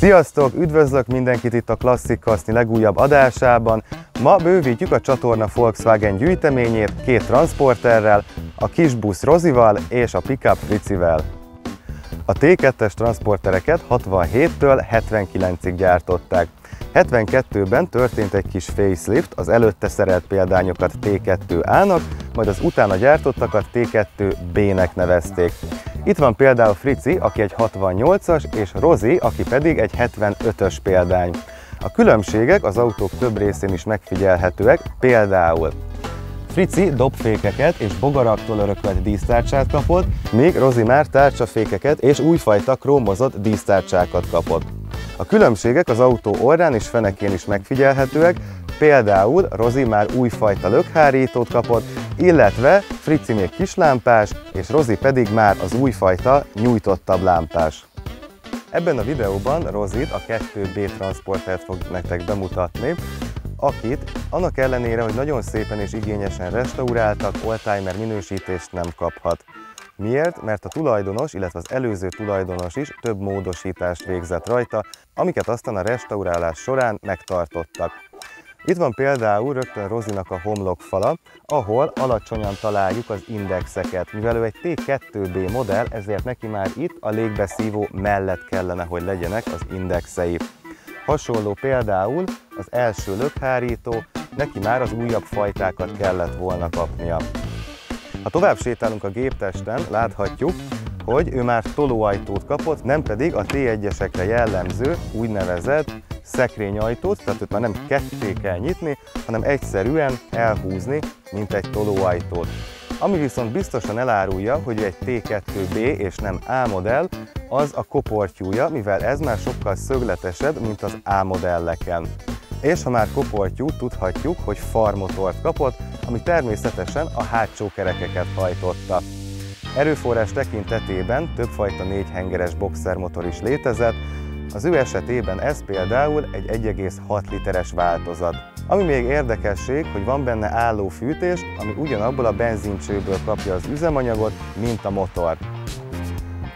Sziasztok! Üdvözlök mindenkit itt a Klasszik Kaszni legújabb adásában. Ma bővítjük a csatorna Volkswagen gyűjteményét két transporterrel, a kisbusz Rozival és a pickup Fricivel. A T2-es transportereket 67-től 79-ig gyártották. 72-ben történt egy kis facelift, az előtte szerelt példányokat T2A-nak, majd az utána gyártottakat T2B-nek nevezték. Itt van például Frici, aki egy 68-as, és Rozi, aki pedig egy 75-ös példány. A különbségek az autók több részén is megfigyelhetőek, például Frici dobfékeket és bogaraktól örökölt dísztárcsát kapott, míg Rozi már tárcsafékeket és újfajta krómozott dísztárcsákat kapott. A különbségek az autó orrán és fenekén is megfigyelhetőek, például Rozi már újfajta lökhárítót kapott, illetve Frici még kislámpás, és Rozi pedig már az újfajta nyújtottabb lámpás. Ebben a videóban Rozit, a 2B transportert fog nektek bemutatni, akit annak ellenére, hogy nagyon szépen és igényesen restauráltak, oldtimer minősítést nem kaphat. Miért? Mert a tulajdonos, illetve az előző tulajdonos is több módosítást végzett rajta, amiket aztán a restaurálás során megtartottak. Itt van például rögtön Rozinak a homlokfala, ahol alacsonyan találjuk az indexeket. Mivel ő egy T2B modell, ezért neki már itt a légbeszívó mellett kellene, hogy legyenek az indexei. Hasonló például az első lökhárító, neki már az újabb fajtákat kellett volna kapnia. Ha tovább sétálunk a géptesten, láthatjuk, hogy ő már tolóajtót kapott, nem pedig a T1-esekre jellemző úgynevezett szekrényajtót, tehát őt már nem ketté kell nyitni, hanem egyszerűen elhúzni, mint egy tolóajtót. Ami viszont biztosan elárulja, hogy egy T2B és nem A modell, az a koportyúja, mivel ez már sokkal szögletesebb, mint az A modelleken. És ha már koportyú, tudhatjuk, hogy farmotort kapott, ami természetesen a hátsó kerekeket hajtotta. Erőforrás tekintetében többfajta 4 hengeres boxermotor is létezett, az ő esetében ez például egy 1,6 literes változat. Ami még érdekesség, hogy van benne álló fűtés, ami ugyanabból a benzincsőből kapja az üzemanyagot, mint a motor.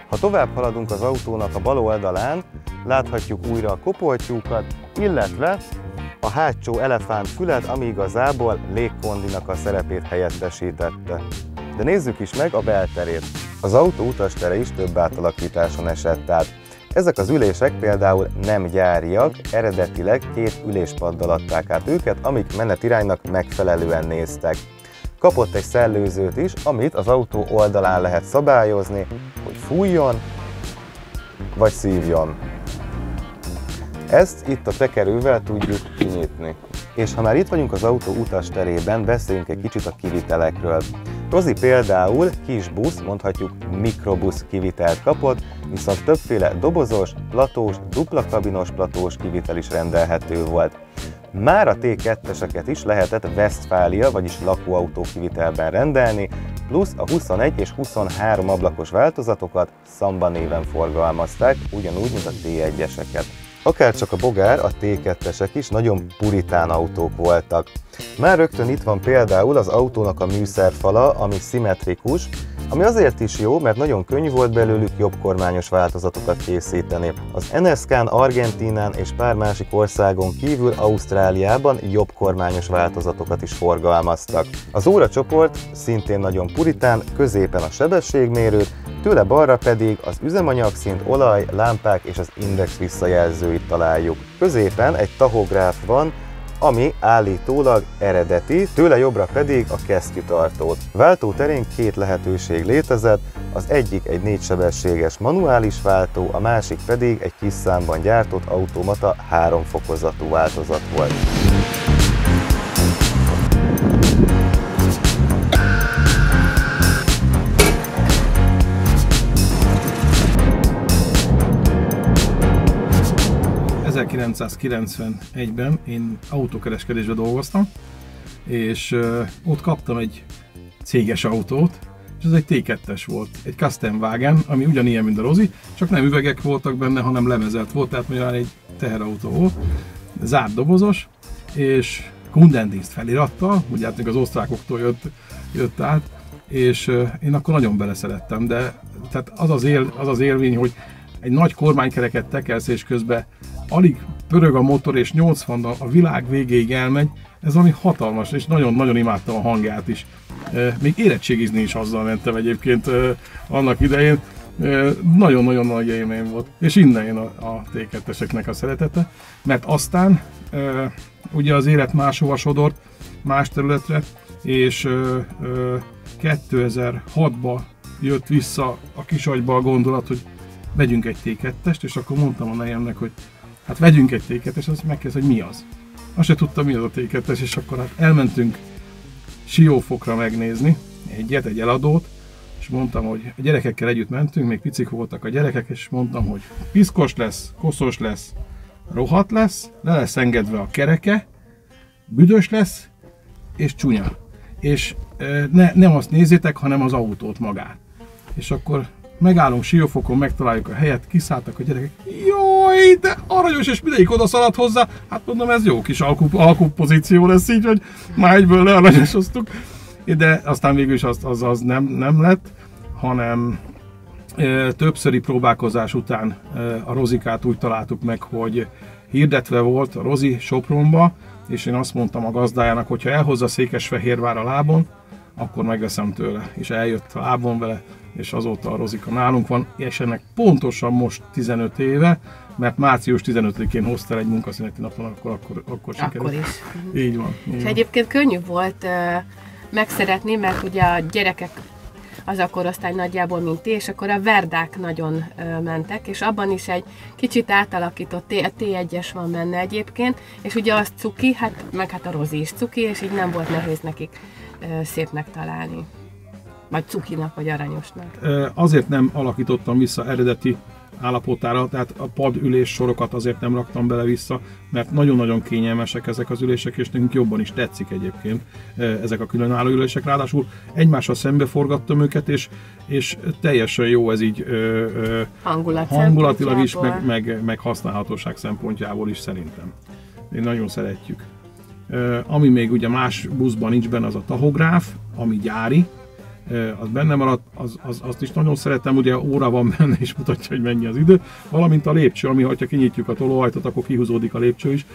Ha tovább haladunk az autónak a bal oldalán, láthatjuk újra a koportyúkat, illetve a hátsó elefántfület, ami igazából légkondinak a szerepét helyettesítette. De nézzük is meg a belterét. Az autó utastere is több átalakításon esett át. Ezek az ülések például nem gyáriak, eredetileg 2 üléspaddal adták át őket, amik menetiránynak megfelelően néztek. Kapott egy szellőzőt is, amit az autó oldalán lehet szabályozni, hogy fújjon vagy szívjon. Ezt itt a tekerővel tudjuk kinyitni. És ha már itt vagyunk az autó utasterében, beszéljünk egy kicsit a kivitelekről. Rozi például kisbusz, mondhatjuk mikrobusz kivitelt kapott, viszont többféle dobozos, platós, dupla kabinos platós kivitel is rendelhető volt. Már a T2-eseket is lehetett Westfália, vagyis lakóautó kivitelben rendelni, plusz a 21 és 23 ablakos változatokat Samba néven forgalmazták, ugyanúgy, mint a T1-eseket. Akárcsak a bogár, a T2-esek is nagyon puritán autók voltak. Már rögtön itt van például az autónak a műszerfala, ami szimmetrikus, ami azért is jó, mert nagyon könnyű volt belőlük jobbkormányos változatokat készíteni. Az NSK-n, Argentínán és pár másik országon kívül Ausztráliában jobbkormányos változatokat is forgalmaztak. Az óracsoport szintén nagyon puritán, középen a sebességmérő, tőle balra pedig az üzemanyagszint, olaj, lámpák és az index visszajelzőit találjuk. Középen egy tahográf van, ami állítólag eredeti, tőle jobbra pedig a kesztyűtartót. Váltó terén 2 lehetőség létezett, az egyik egy 4 sebességes manuális váltó, a másik pedig egy kis számban gyártott automata 3 fokozatú változat volt. ...1991-ben én autókereskedésben dolgoztam, és ott kaptam egy céges autót, és ez egy T2-es volt, egy Custom Wagen, ami ugyanilyen, mint a Rozi, csak nem üvegek voltak benne, hanem levezelt volt, tehát olyan egy teherautó volt, zárt dobozos, és Kundendienst felirattal, ugye hát még az osztrákoktól jött át, és én akkor nagyon beleszerettem, de tehát az az élmény, hogy egy nagy kormánykereket tekersz, és közben alig pörög a motor, és 80 a világ végéig elmegy, ez valami hatalmas, és nagyon-nagyon imádtam a hangját is. Még érettségizni is azzal mentem egyébként annak idején. Nagyon-nagyon nagy élmény volt. És innen jön a T2-eseknek a szeretete, mert aztán ugye az élet máshova sodort, más területre, és 2006-ban jött vissza a kisagyba a gondolat, hogy vegyünk egy T2-est, és akkor mondtam a nejemnek, hogy hát vegyünk egy T2-est, azt megkérdezte, hogy mi az. Azt se tudtam, mi az a T2-es, és akkor hát elmentünk Siófokra megnézni egy eladót, és mondtam, hogy a gyerekekkel együtt mentünk, még picik voltak a gyerekek, és mondtam, hogy piszkos lesz, koszos lesz, rohadt lesz, le lesz engedve a kereke, büdös lesz, és csúnya. És nem azt nézzétek, hanem az autót magát. És akkor megállunk Siófokon, megtaláljuk a helyet, kiszálltak a gyerekek. Jaj, de aranyos, és mindegyik oda szaladt hozzá. Hát mondom, ez jó kis alkupozíció lesz így, hogy már egyből learanyosoztuk. De aztán végül is az nem lett, hanem többszöri próbálkozás után a Rozikát úgy találtuk meg, hogy hirdetve volt a Rozi Sopronba, és én azt mondtam a gazdájának, hogy ha elhozza Székesfehérvár a lábon, akkor megveszem tőle. És eljött a lábon vele, és azóta a Rozika nálunk van, és ennek pontosan most 15 éve, mert március 15-én hozta el egy munkaszüneti napon, akkor sikerült. Akkor is. Így van. És egyébként könnyű volt megszeretni, mert ugye a gyerekek az a korosztály nagyjából, mint ti, és akkor a verdák nagyon mentek, és abban is egy kicsit átalakított, a T1-es van benne egyébként, és ugye az cuki, meg a Rozi is cuki, és így nem volt nehéz nekik szépnek találni. Vagy cukinak, vagy aranyosnak. Azért nem alakítottam vissza eredeti állapotára, tehát a padülés sorokat azért nem raktam bele vissza, mert nagyon-nagyon kényelmesek ezek az ülések, és nekünk jobban is tetszik egyébként ezek a különálló ülések. Ráadásul egymással szembe forgattam őket, és teljesen jó ez így hangulatilag is, meg használhatóság szempontjából is szerintem. Én nagyon szeretjük. Ami még ugye más buszban nincs benne, az a tahográf, ami gyári, az benne maradt, azt is nagyon szeretem, ugye óra van benne és mutatja, hogy mennyi az idő, valamint a lépcső, ami ha kinyitjuk a tolóajtót, akkor kihúzódik a lépcső is,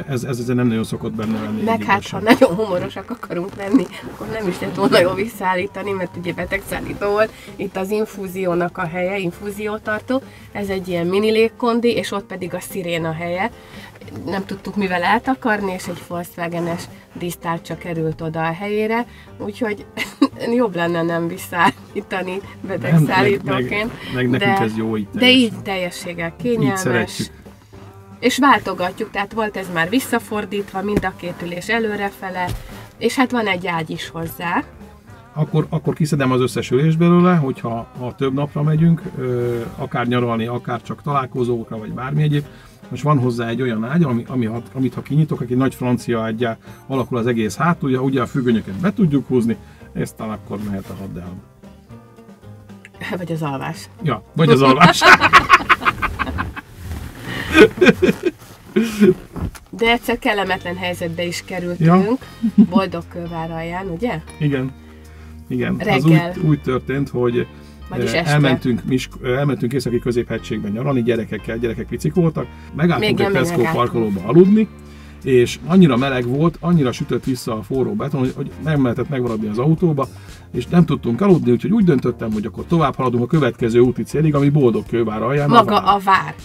ez nem nagyon szokott benne lenni. Meg hát, ha nagyon humorosak akarunk lenni, akkor nem is lehet volna jól visszaállítani, mert ugye betegszállító volt, itt az infúziónak a helye, infúziótartó, ez egy ilyen mini légkondi, és ott pedig a sziréna helye. Nem tudtuk mivel eltakarni, és egy Volkswagen-es dísztárcsa került oda a helyére, úgyhogy jobb lenne nem visszaállítani betegszállítóként. Meg nekünk ez jó így de így teljességgel kényelmes. És váltogatjuk, tehát volt ez már visszafordítva, mind a két ülés előrefele, és hát van egy ágy is hozzá. Akkor kiszedem az összes ülést belőle, hogyha több napra megyünk, akár nyaralni, akár csak találkozókra, vagy bármi egyéb. Most van hozzá egy olyan ágy, amit ha kinyitok, egy nagy francia ággyá alakul az egész hátulja, ugye a függönyöket be tudjuk húzni, és talán akkor mehet a haddel. Vagy az alvás. Ja, vagy az alvás. De egyszer kellemetlen helyzetbe is kerültünk, ja. Boldogkővár alján, ugye? Igen. Reggel. Az úgy történt, hogy elmentünk északi középhegységben nyaralni gyerekekkel, gyerekek picik voltak, megálltunk egy Tesco parkolóba aludni, és annyira meleg volt, annyira sütött vissza a forró beton, hogy nem lehetett megmaradni az autóba, és nem tudtunk aludni, úgyhogy úgy döntöttem, hogy akkor tovább haladunk a következő úti célig, ami Boldogkővár alján. Maga a vár.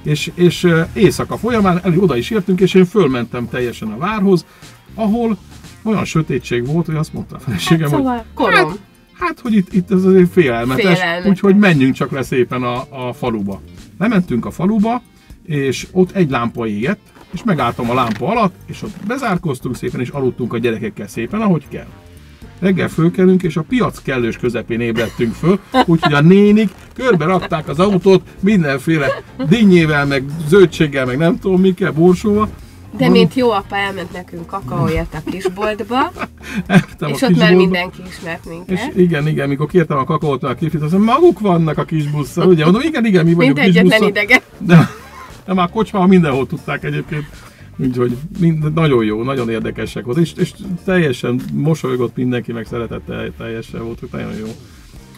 És éjszaka folyamán oda is értünk, és én fölmentem teljesen a várhoz, ahol olyan sötétség volt, hogy azt mondta a feleségem, szóval korom. Hát, hogy itt ez azért félelmetes, úgyhogy menjünk csak le szépen a faluba. Lementünk a faluba, és ott egy lámpa égett, és megálltam a lámpa alatt, és ott bezárkoztunk szépen, és aludtunk a gyerekekkel szépen, ahogy kell. Reggel fölkelünk, és a piac kellős közepén ébredtünk föl, úgyhogy a nénik körbe rakták az autót mindenféle dinnyével, meg zöldséggel, meg nem tudom mikkel, borsóval. De mint jó apa elment nekünk kakaóért a kisboltba, és ott már mindenki ismert minket. És igen, mikor kértem a kakaót a kisbuszt, azt mondom, maguk vannak a kisbusszal, ugye? Mondom, igen, mi vagyunk kisbusszal. Mindegyetlen idegen. De már kocsmában mindenhol tudták egyébként. Úgyhogy nagyon jó, nagyon érdekesek volt, és teljesen mosolygott mindenki, meg szeretett teljesen volt, nagyon jó.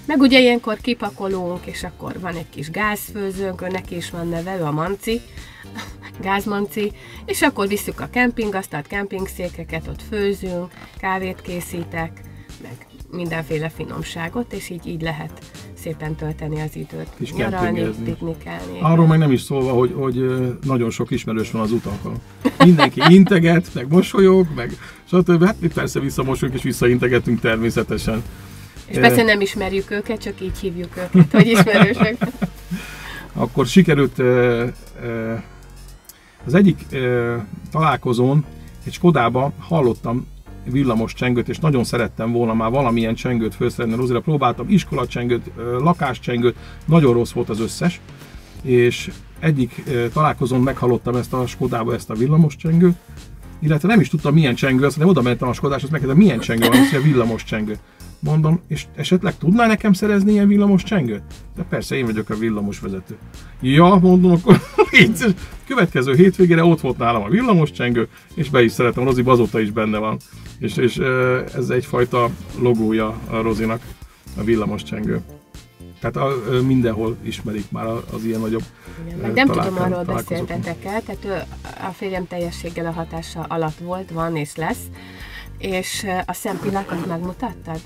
Meg ugye ilyenkor kipakolunk, és akkor van egy kis gázfőzőnk, neki is van neve, ő a Manci, gázmanci, és akkor visszük a kempingasztalt, kempingszékeket, ott főzünk, kávét készítek, meg mindenféle finomságot, és így lehet szépen tölteni az időt. És nyaralni, piknikelni. Arról meg nem is szólva, hogy nagyon sok ismerős van az utakon. Mindenki integet, meg mosolyog, meg stb. Hát mi persze visszamosolyunk és visszaintegetünk természetesen. És persze nem ismerjük őket, csak így hívjuk őket, hogy ismerősök. Akkor sikerült az egyik találkozón egy Skodába hallottam villamos csengőt, és nagyon szerettem volna már valamilyen csengőt felszerelni Rozira. Próbáltam iskolacsengőt, lakáscsengőt, nagyon rossz volt az összes, és egyik találkozón meghallottam ezt a Skodába, ezt a villamos csengőt, illetve nem is tudtam milyen csengő, azt mondom, oda mentem a Skodáshoz, megkérdeztem, milyen csengő van, ez a villamos csengő. Mondom, és esetleg tudnál nekem szerezni ilyen villamos csengőt? De persze, én vagyok a villamos vezető. Ja, mondom, akkor így. Következő hétvégére ott volt nálam a villamos csengő, és be is szeretem, Rozi azóta is benne van. És ez egyfajta logója a Rozinak, a villamos csengő. Tehát mindenhol ismerik már az ilyen nagyobb. Igen, meg nem tudom, arról beszéltetek el, tehát a férjem teljességgel a hatása alatt volt, van és lesz. És a szempillákat megmutattad?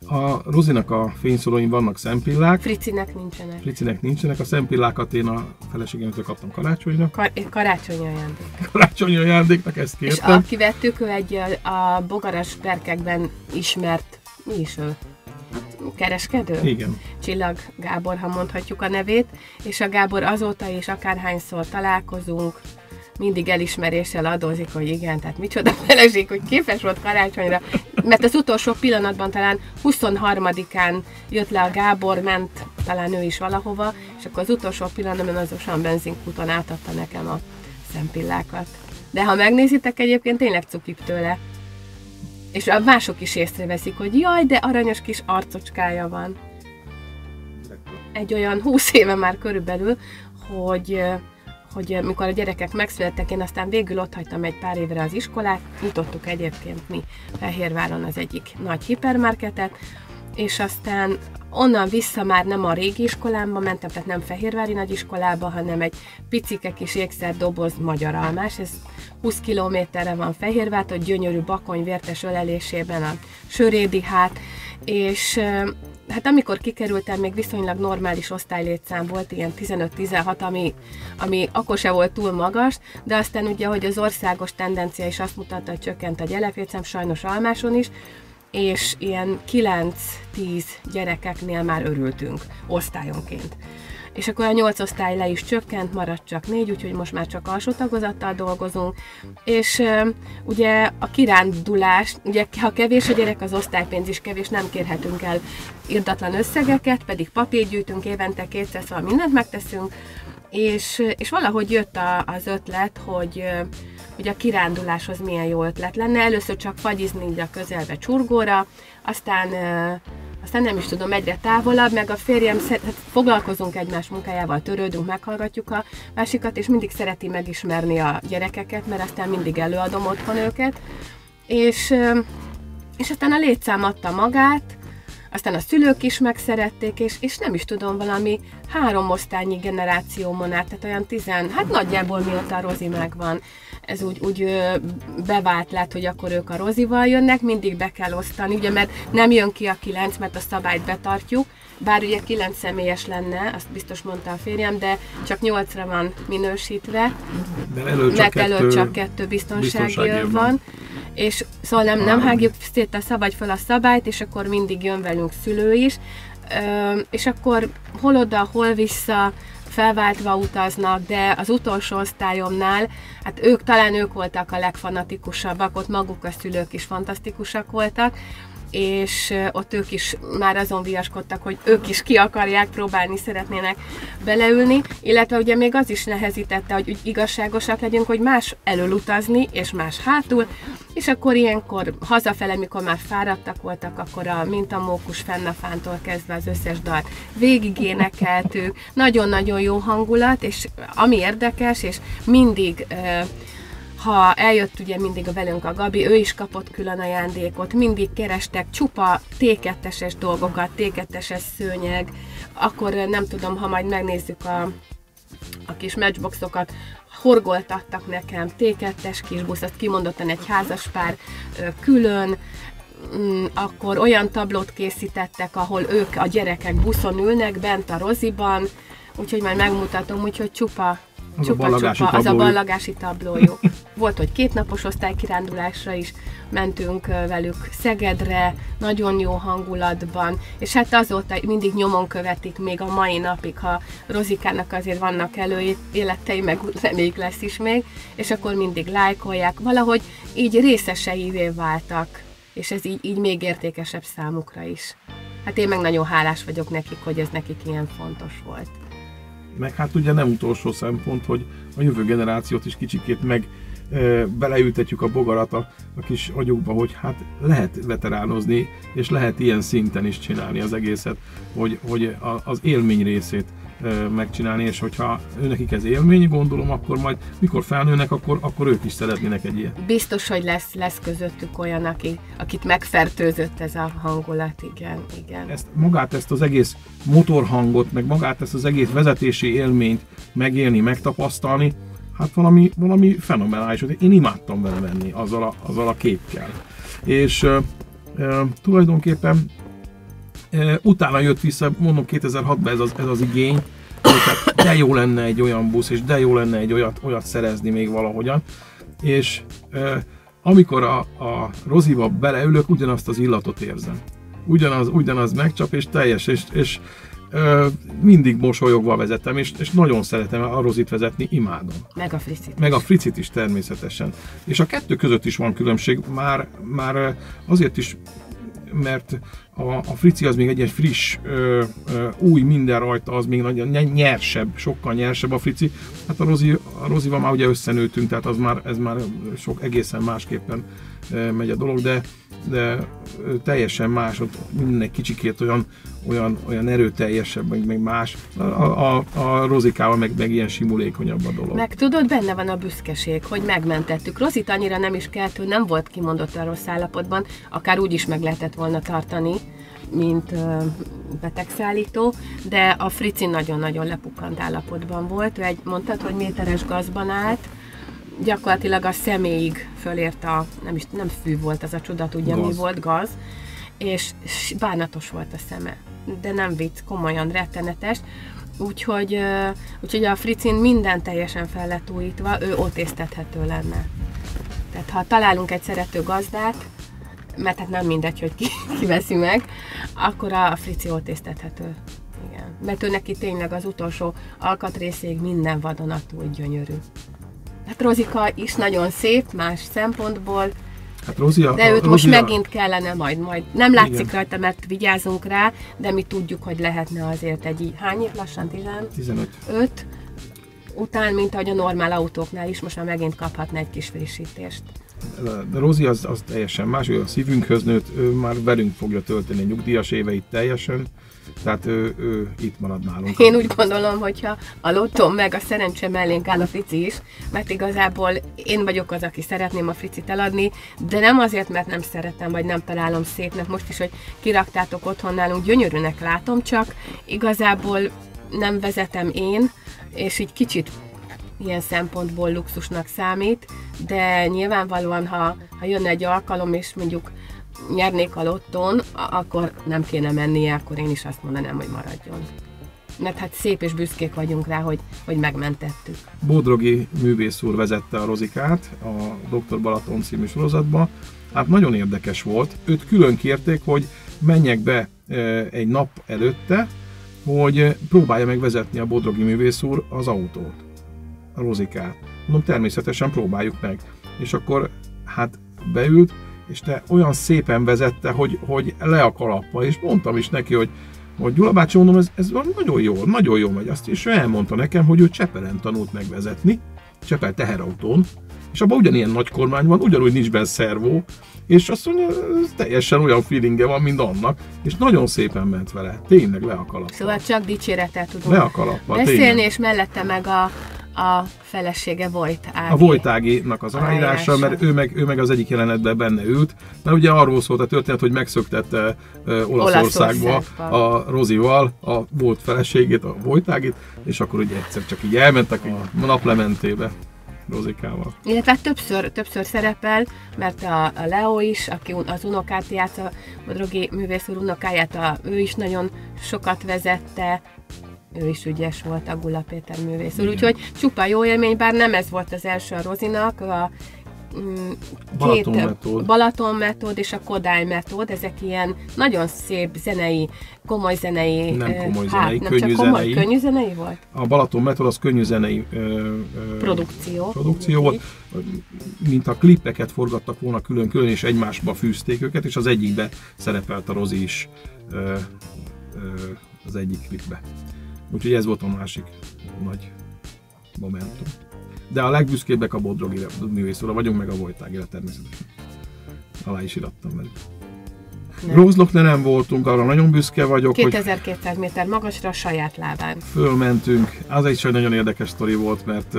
A Rozinak a fényszóróin vannak szempillák. Fricinek nincsenek. Fricinek nincsenek. A szempillákat én a feleségemtől kaptam karácsonyra. Karácsonyi ajándék. Karácsonyi ajándéknak, ezt kértem. És aki vettük, ő a bogaras berkekben ismert, mi is ő? Kereskedő? Igen. Csillag Gábor, ha mondhatjuk a nevét. És a Gábor azóta is akárhányszor találkozunk, mindig elismeréssel adózik, hogy igen, tehát micsoda feleség, hogy képes volt karácsonyra, mert az utolsó pillanatban talán 23-án jött le a Gábor, ment talán ő is valahova, és akkor az utolsó pillanatban az Osan benzinkúton átadta nekem a szempillákat. De ha megnézitek, egyébként tényleg cukip tőle. És a mások is észreveszik, hogy jaj, de aranyos kis arcocskája van. Egy olyan 20 éve már körülbelül, hogy mikor a gyerekek megszülettek, én aztán végül ott hagytam egy pár évre az iskolát, nyitottuk egyébként mi Fehérváron az egyik nagy hipermarketet, és aztán onnan vissza már nem a régi iskolámba mentem, tehát nem fehérvári nagyiskolába, hanem egy picike kis ékszerdoboz magyar almás, ez 20 kilométerre van Fehérvártól, gyönyörű bakony vértes ölelésében a Sörédi hát, és hát amikor kikerültem, még viszonylag normális osztálylétszám volt, ilyen 15-16, ami akkor se volt túl magas, de aztán ugye, hogy az országos tendencia is azt mutatta, hogy csökkent a gyereklétszám, sajnos Almáson is, és ilyen 9-10 gyerekeknél már örültünk osztályonként. És akkor a 8 osztály le is csökkent, maradt csak 4, úgyhogy most már csak alsó tagozattal dolgozunk, és ugye a kirándulás, ugye ha kevés a gyerek, az osztálypénz is kevés, nem kérhetünk el irdatlan összegeket, pedig papírt gyűjtünk évente 2-szer, szóval mindent megteszünk, és valahogy jött az ötlet, hogy a kiránduláshoz milyen jó ötlet lenne. Először csak fagyizni ide a közelbe Csurgóra, aztán nem is tudom, egyre távolabb, meg a férjem, foglalkozunk egymás munkájával, törődünk, meghallgatjuk a másikat, és mindig szereti megismerni a gyerekeket, mert aztán mindig előadom otthon őket. És aztán a létszám adta magát, aztán a szülők is megszerették, és nem is tudom, valami 3 osztálynyi generációmon át, tehát olyan hát nagyjából mióta a Rozi megvan, ez úgy bevált lett, hogy akkor ők a Rozival jönnek, mindig be kell osztani, ugye, mert nem jön ki a 9, mert a szabályt betartjuk, bár ugye 9 személyes lenne, azt biztos mondta a férjem, de csak 8-ra van minősítve, mert előtt csak 2 biztonsági van. És szóval nem hágjuk szét vagy fel a szabályt, és akkor mindig jön velünk szülő is, és akkor hol oda, hol vissza, felváltva utaznak, de az utolsó osztályomnál, hát talán ők voltak a legfanatikusabbak, ott maguk a szülők is fantasztikusak voltak, és ott ők is már azon viaskodtak, hogy ők is ki akarják próbálni, szeretnének beleülni, illetve ugye még az is nehezítette, hogy igazságosak legyünk, hogy más elől utazni, és más hátul, és akkor ilyenkor hazafele, mikor már fáradtak voltak, akkor a Mintamókus Fennafántól kezdve az összes dalt végig énekeltük, nagyon-nagyon jó hangulat, és ami érdekes, és mindig Ha eljött ugye mindig velünk a Gabi, ő is kapott külön ajándékot, mindig kerestek csupa T2-es dolgokat, T2-es szőnyeg, akkor nem tudom, ha majd megnézzük a kis matchboxokat, horgoltattak nekem T2-es kisbusz, azt kimondottan egy házaspár külön, akkor olyan tablót készítettek, ahol ők, a gyerekek buszon ülnek bent a Roziban, úgyhogy majd megmutatom, úgyhogy csupa az a ballagási tablójuk. Volt, hogy 2 napos osztálykirándulásra is mentünk velük Szegedre, nagyon jó hangulatban, és hát azóta mindig nyomon követik még a mai napig, ha Rozikának azért vannak előéletei, meg reméljük lesz is még, és akkor mindig lájkolják, valahogy így részeseivé váltak, és ez így még értékesebb számukra is. Hát én meg nagyon hálás vagyok nekik, hogy ez nekik ilyen fontos volt. Meg hát ugye nem utolsó szempont, hogy a jövő generációt is kicsikét meg beleültetjük a bogarat a kis agyukba, hogy hát lehet veteránozni, és lehet ilyen szinten is csinálni az egészet, hogy az élmény részét megcsinálni, és hogyha nekik ez élmény, gondolom, akkor majd mikor felnőnek, akkor ők is szeretnének egy ilyet. Biztos, hogy lesz közöttük olyan, akit megfertőzött ez a hangulat, igen. Ezt az egész motorhangot, meg magát ezt az egész vezetési élményt megélni, megtapasztalni, hát valami fenomenális. Én imádtam vele menni azzal a képkel. És tulajdonképpen utána jött vissza, mondom 2006-ban ez az igény, hogy de jó lenne egy olyan busz, és de jó lenne egy olyat szerezni még valahogyan. És amikor a Roziba beleülök, ugyanazt az illatot érzem. Ugyanaz megcsap, és teljes, és mindig mosolyogva vezetem, és nagyon szeretem a Rozit vezetni, imádom. Meg a Fricit is természetesen. És a kettő között is van különbség, már azért is, mert a Frici az még egy ilyen friss, új minden rajta, az még nagyon nyersebb, sokkal nyersebb a Frici. Hát a Rozival már ugye összenőttünk, tehát ez már sok egészen másképpen megy a dolog, de teljesen más, ott minden egy kicsikét olyan erőteljesebb, meg más. A Rozikával meg ilyen simulékonyabb a dolog. Meg tudod, benne van a büszkeség, hogy megmentettük. Rozit annyira nem is kellett, hogy nem volt kimondottan rossz állapotban, akár úgy is meg lehetett volna tartani, mint betegszállító, de a Frici nagyon-nagyon lepukkant állapotban volt. Ő mondtad, hogy méteres gazban állt, gyakorlatilag a személyig fölért nem fű volt az a csoda, tudja mi volt, gaz, és bánatos volt a szeme, de nem vicc, komolyan rettenetes, úgyhogy a Fricin minden teljesen fel lett újítva, ő otéztethető lenne. Tehát ha találunk egy szerető gazdát, mert hát nem mindegy, hogy ki veszi meg, akkor a Frici otéztethető. Igen. Mert ő neki tényleg az utolsó alkatrészig minden vadonatúl gyönyörű. Hát Rozika is nagyon szép más szempontból, hát de őt most megint kellene majd. Nem látszik igen. Rajta, mert vigyázunk rá, de mi tudjuk, hogy lehetne azért hány év lassan? 15 után, mint ahogy a normál autóknál is, most már megint kaphatna egy kis frissítést. De Rozi az teljesen más, ő a szívünkhöz nőtt, ő már velünk fogja tölteni a nyugdíjas éveit teljesen, tehát ő itt marad nálunk. Én úgy gondolom, hogyha a lottóm meg a szerencse mellénk áll a Frici is, mert igazából én vagyok az, aki szeretném a Fricit eladni, de nem azért, mert nem szeretem, vagy nem találom szépnek. Most is, hogy kiraktátok otthon nálunk, gyönyörűnek látom, csak igazából nem vezetem én, és így kicsit ilyen szempontból luxusnak számít, de nyilvánvalóan, ha jönne egy alkalom, és mondjuk nyernék a lottón, akkor nem kéne mennie, akkor én is azt mondanám, hogy maradjon. Mert hát szép és büszkék vagyunk rá, hogy megmentettük. Bodrogi művész úr vezette a Rozikát a Dr. Balaton című sorozatba. Hát nagyon érdekes volt. Őt külön kérték, hogy menjek be egy nap előtte, hogy próbálja meg vezetni a Bodrogi művész úr az autót, a Rozikát. Mondom, természetesen próbáljuk meg. És akkor hát beült, és te olyan szépen vezette, hogy le a kalappa, és mondtam is neki, hogy Gyula bácsi, mondom, ez nagyon jól megy. Azt és ő elmondta nekem, hogy ő Csepelen tanult megvezetni, Csepel teherautón, és abban ugyanilyen nagy kormány van, ugyanúgy nincs benne szervó, és azt mondja, teljesen olyan feelingje van, mint annak, és nagyon szépen ment vele, tényleg le a kalappa. Szóval csak dicsérettel tudunk le a kalappa, beszélni, tényleg. És mellette meg a a felesége Vojt Ági. A Vojt Áginak az aláírása, mert ő meg az egyik jelenetben benne ült, mert ugye arról szólt a történet, hogy megszöktette Olaszországba a Rozival a volt feleségét, a Vojt Ágit, és akkor ugye egyszer csak így elmentek a naplementébe Rozikával. Illetve többször szerepel, mert a Leo is, aki az unokát játsza, Bodrogi művész úr unokáját, ő is nagyon sokat vezette, ő is ügyes volt, a Gula Péter művész úr, úgyhogy csupa jó élmény, bár nem ez volt az első a Rozinak, a Balaton metód és a Kodály metód, ezek ilyen nagyon szép zenei, komoly zenei, nem komoly zenei, könnyű zenei volt? A Balaton metód az könnyű zenei produkció volt, mint a klippeket forgattak volna külön-külön, és egymásba fűzték őket, és az egyikbe szerepelt a Rozi is az egyik klipbe. Úgyhogy ez volt a másik nagy momentum. De a legbüszkébbek a Bodrogi művészúra vagyunk, meg a Vojt Ágira természetesen. Alá is irattam velük. Grossglockner nem voltunk, arra nagyon büszke vagyok, 2200 méter magasra a saját lábán. Fölmentünk. Az egy nagyon érdekes sztori volt, mert...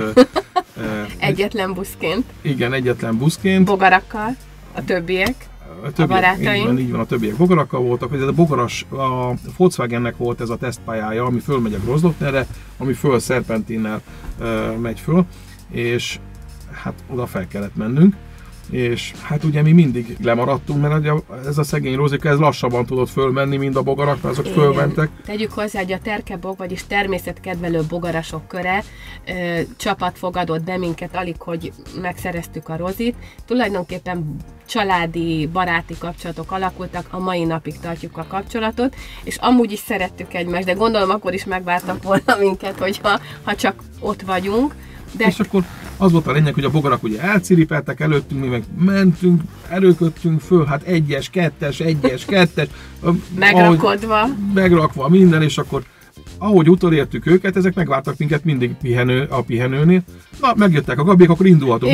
egyetlen buszként. Igen, egyetlen buszként. Bogarakkal, a többiek. A barátaim. Így van, a többiek bogarakkal voltak. A Volkswagennek volt ez a tesztpályája, ami fölmegy a Grossglocknerre, ami föl Szerpentinnel megy föl, és hát oda fel kellett mennünk, és hát ugye mi mindig lemaradtunk, mert ez a szegény Rozika, ez lassabban tudott fölmenni, mint a bogarak, mert azok fölmentek. Tegyük hozzá, hogy a terkebog, vagyis természetkedvelő bogarasok köre csapat fogadott be minket, alig, hogy megszereztük a Rozit. Tulajdonképpen családi, baráti kapcsolatok alakultak, a mai napig tartjuk a kapcsolatot, és amúgy is szerettük egymást, de gondolom akkor is megvártak volna minket, hogyha csak ott vagyunk. De... És akkor az volt a lényeg, hogy a bogarak ugye elciripeltek előttünk, mi meg mentünk, előköttünk föl, hát 1-es, 2-es, 2-es. Megrakodva. Megrakva minden, és akkor ahogy utolértük őket, ezek megvártak minket mindig a pihenőnél. Na, megjöttek a gabiek, akkor indulhatunk.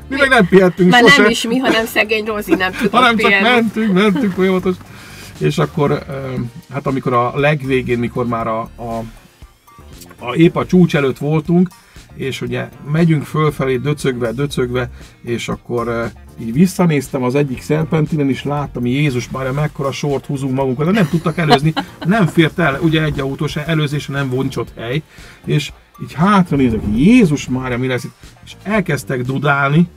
Mi meg nem pihettünk sosem. Már nem is mi, hanem szegény Rozi nem tudott hanem csak mentünk folyamatos. És akkor, hát amikor a legvégén, mikor már épp a csúcs előtt voltunk, és ugye megyünk fölfelé döcögve, és akkor így visszanéztem az egyik szerpentinen, és láttam, hogy Jézus Mária, mekkora sort húzunk magunkra, de nem tudtak előzni, nem fért el, ugye egy autós előzésre nem volt ott hely, és így hátra nézek, Jézus Mária, mi lesz itt, és elkezdtek dudálni,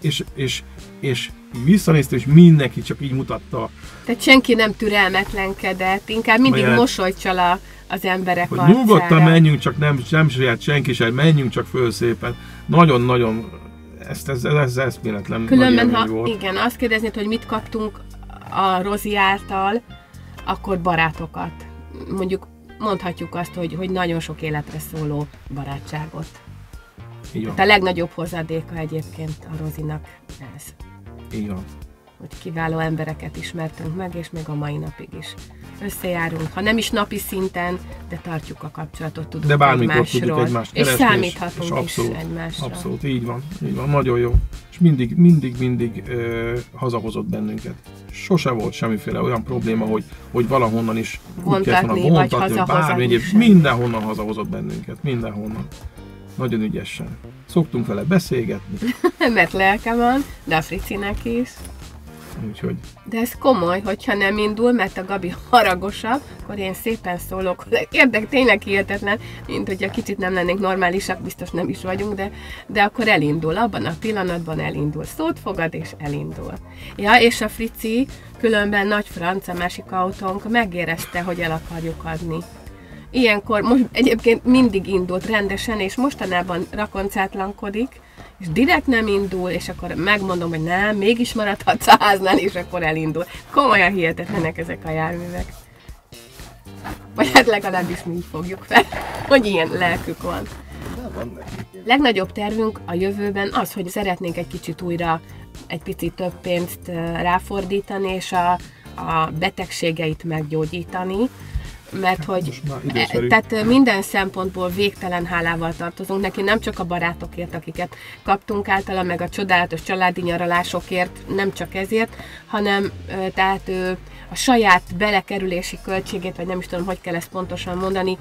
és így visszanéztem, és mindenki csak így mutatta. Tehát senki nem türelmetlenkedett, inkább mindig mosolycsal az emberek arcára. Nyugodtan menjünk, csak nem saját senki sem, menjünk csak föl szépen. Nagyon-nagyon, ez eszméletlen. Különben, igen, azt kérdeznéd, hogy mit kaptunk a Rozi által, akkor barátokat. Mondjuk mondhatjuk azt, hogy nagyon sok életre szóló barátságot. A legnagyobb hozadéka egyébként a Rozinak ez. Igen. Hogy kiváló embereket ismertünk meg, és még a mai napig is összejárunk. Ha nem is napi szinten, de tartjuk a kapcsolatot, tudunk de bármikor tudjuk egymást keresni, és számíthatunk is egymásra. Abszolút, így van, nagyon jó. És mindig hazahozott bennünket. Sose volt semmiféle olyan probléma, hogy valahonnan is vontatni, vagy hazahozni. Mindenhonnan hazahozott bennünket, mindenhonnan. Nagyon ügyesen. Szoktunk vele beszélgetni. Mert lelke van, de a Fricinek is. Úgyhogy. De ez komoly, hogyha nem indul, mert a Gabi haragosabb, akkor én szépen szólok. Tényleg hihetetlen, mint hogyha kicsit nem lennénk normálisak, biztos nem is vagyunk, de akkor elindul. Abban a pillanatban elindul. Szót fogad és elindul. Ja, és a Frici, különben Nagy Franc, a másik autónk megérezte, hogy el akarjuk adni. Ilyenkor most egyébként mindig indult rendesen, és mostanában rakoncátlankodik, és direkt nem indul, és akkor megmondom, hogy nem, mégis maradhatsz a háznál, és akkor elindul. Komolyan hihetetlenek ezek a járművek. Vagy hát legalábbis mi így fogjuk fel, hogy ilyen lelkük van. Legnagyobb tervünk a jövőben az, hogy szeretnénk egy kicsit újra, egy picit több pénzt ráfordítani, és a betegségeit meggyógyítani. mert hogy tehát minden szempontból végtelen hálával tartozunk neki, nem csak a barátokért, akiket kaptunk általa, meg a csodálatos családi nyaralásokért, nem csak ezért, hanem tehát a saját belekerülési költségét, vagy nem is tudom, hogy kell ezt pontosan mondani,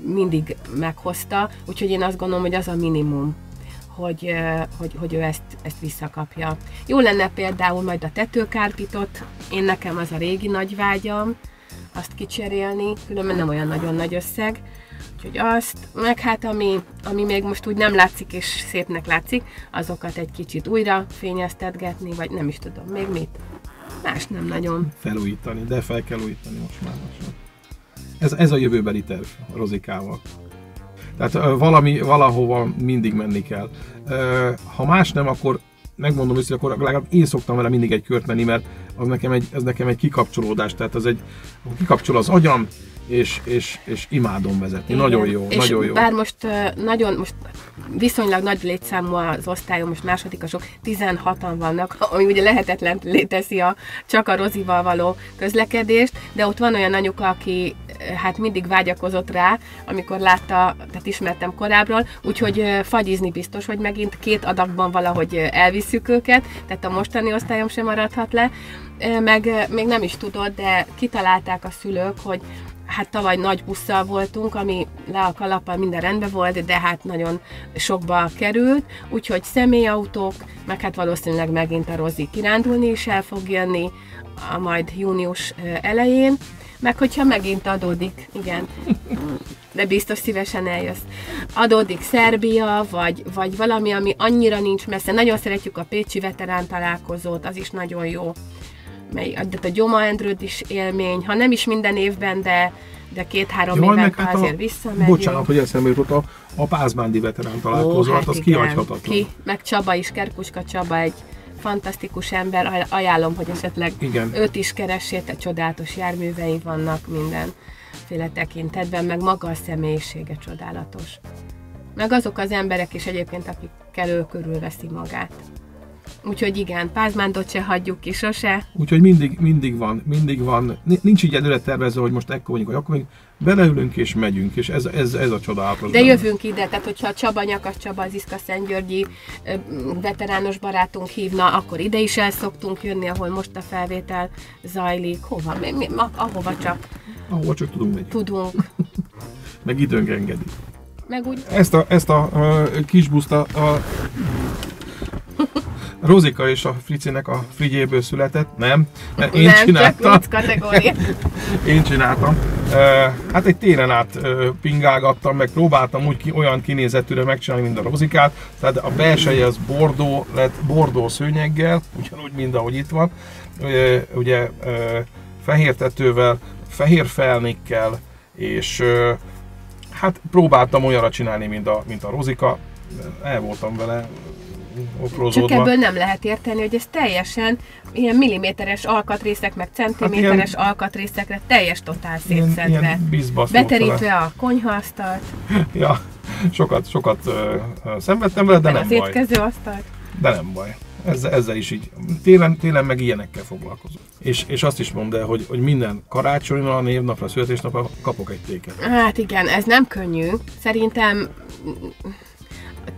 mindig meghozta, úgyhogy én azt gondolom, hogy az a minimum, hogy ő ezt visszakapja. Jó lenne például majd a tetőkárpitot, nekem az a régi nagy vágyam, azt kicserélni, különben nem olyan nagyon nagy összeg, úgyhogy azt, meg hát ami még most úgy nem látszik és szépnek látszik, azokat egy kicsit újra fényeztetgetni, vagy nem is tudom, még mit. Más nem nagyon. Felújítani, de fel kell újítani most már. Ez a jövőbeli terv a Rozikával. Tehát valahova mindig menni kell. Ha más nem, akkor megmondom őszintén, akkor legalább én szoktam vele mindig egy kört menni, mert ez nekem egy kikapcsolódás, tehát kikapcsol az agyam, és imádom vezetni. Igen. Nagyon jó, nagyon jó. Bár most viszonylag nagy létszámú az osztályon, most másodikasok, 16-an vannak, ami ugye lehetetlen teszi csak a Rozival való közlekedést, de ott van olyan anyuka, aki hát mindig vágyakozott rá, amikor látta, tehát ismertem korábbról, úgyhogy fagyizni biztos, hogy megint 2 adagban valahogy elvisszük őket, tehát a mostani osztályom sem maradhat le, meg még nem is tudod, de kitalálták a szülők, hogy hát tavaly nagy busszal voltunk, ami le a kalappal minden rendben volt, de hát nagyon sokba került, úgyhogy személyautók, meg hát valószínűleg megint a Rozi kirándulni is el fog jönni, majd június elején, meg hogyha megint adódik, igen, de biztos szívesen eljössz. Adódik Szerbia, vagy valami, ami annyira nincs messze. Nagyon szeretjük a pécsi veterán találkozót, az is nagyon jó. A Gyoma Endrőd is élmény, ha nem is minden évben, de 2-3 évben azért visszamegyünk. Bocsánat, hogy eszembe jutott a Pázmándi veterán találkozó, hát az kihagyhatatlan. Meg Csaba is, Kerkuska Csaba egy fantasztikus ember, ajánlom, hogy esetleg őt is keressétek, csodálatos járművei vannak mindenféle tekintetben, meg maga a személyisége csodálatos. Meg azok az emberek is egyébként, akikkel ő körülveszi magát. Úgyhogy igen, Pázmándot se hagyjuk ki sose. Úgyhogy mindig van. Nincs így előre tervezve, hogy most ekkor mondjuk, hogy akkor még beleülünk és megyünk, és ez a csodálatos. De jövünk ide, tehát hogyha a Csaba, Nyakas Csaba, az Iszka-Szentgyörgyi veterános barátunk hívna, akkor ide is el szoktunk jönni, ahol most a felvétel zajlik. Hova? Ahova csak. Ahova csak tudunk menni. Tudunk. Meg időnk engedi. Meg úgy... Ezt a kis buszt a Rozika és a Fricinek a Frigyéből született, nem? Én csináltam. Csak kategória. Én csináltam. Hát egy téren át pingálgattam, meg próbáltam úgy olyan kinézetűre megcsinálni, mint a Rozikát. Tehát a belseje az bordó lett, bordó szőnyeggel, ugyanúgy, mint ahogy itt van. Ugye fehér tetővel, fehér felnikkel, és hát próbáltam olyanra csinálni, mint a Rozika. El voltam vele oprozódva. Csak ebből nem lehet érteni, hogy ez teljesen ilyen milliméteres alkatrészek, meg centiméteres alkatrészekre teljes totál szétszedve. Beterítve a konyhaasztalt. Ja, sokat szenvedtem vele, de nem baj. Az étkezőasztalt. De nem baj. Ezzel is így. Télen meg ilyenekkel foglalkozom. És azt is mondd el, hogy minden karácsonyra, névnapra, születésnapra kapok egy téket. Hát igen, ez nem könnyű. Szerintem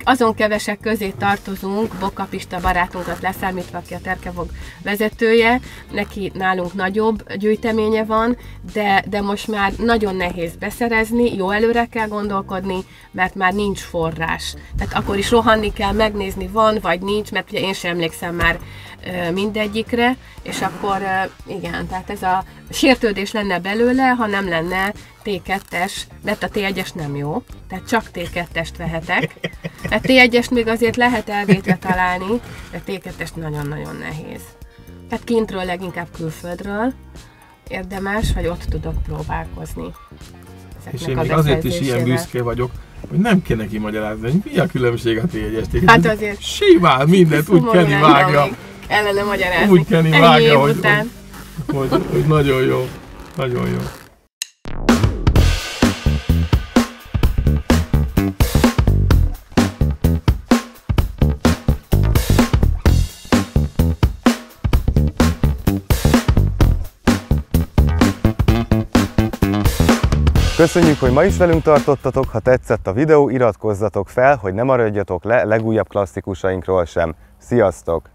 azon kevesek közé tartozunk, Boka Pista barátunkat leszámítva, aki a Terkevog vezetője, neki nálunk nagyobb gyűjteménye van, de most már nagyon nehéz beszerezni, jó előre kell gondolkodni, mert már nincs forrás. Tehát akkor is rohanni kell, megnézni van, vagy nincs, mert ugye én sem emlékszem már mindegyikre, és akkor igen, tehát ez a sértődés lenne belőle, ha nem lenne T2-es, de a T1-es nem jó, tehát csak T2-est vehetek. A T1-est még azért lehet elvétve találni, de T2-est nagyon-nagyon nehéz. Tehát kintről, leginkább külföldről érdemes, vagy ott tudok próbálkozni. És én még azért is ilyen büszke vagyok, hogy nem kell neki magyarázni, hogy mi a különbség a T1-es. Hát azért simán mindent úgy Kenny vágja. Ellene magyarázni. Úgy Kenny vágja, hogy nagyon jó. Nagyon jó. Köszönjük, hogy ma is velünk tartottatok, ha tetszett a videó, iratkozzatok fel, hogy ne maradjatok le legújabb klasszikusainkról sem. Sziasztok!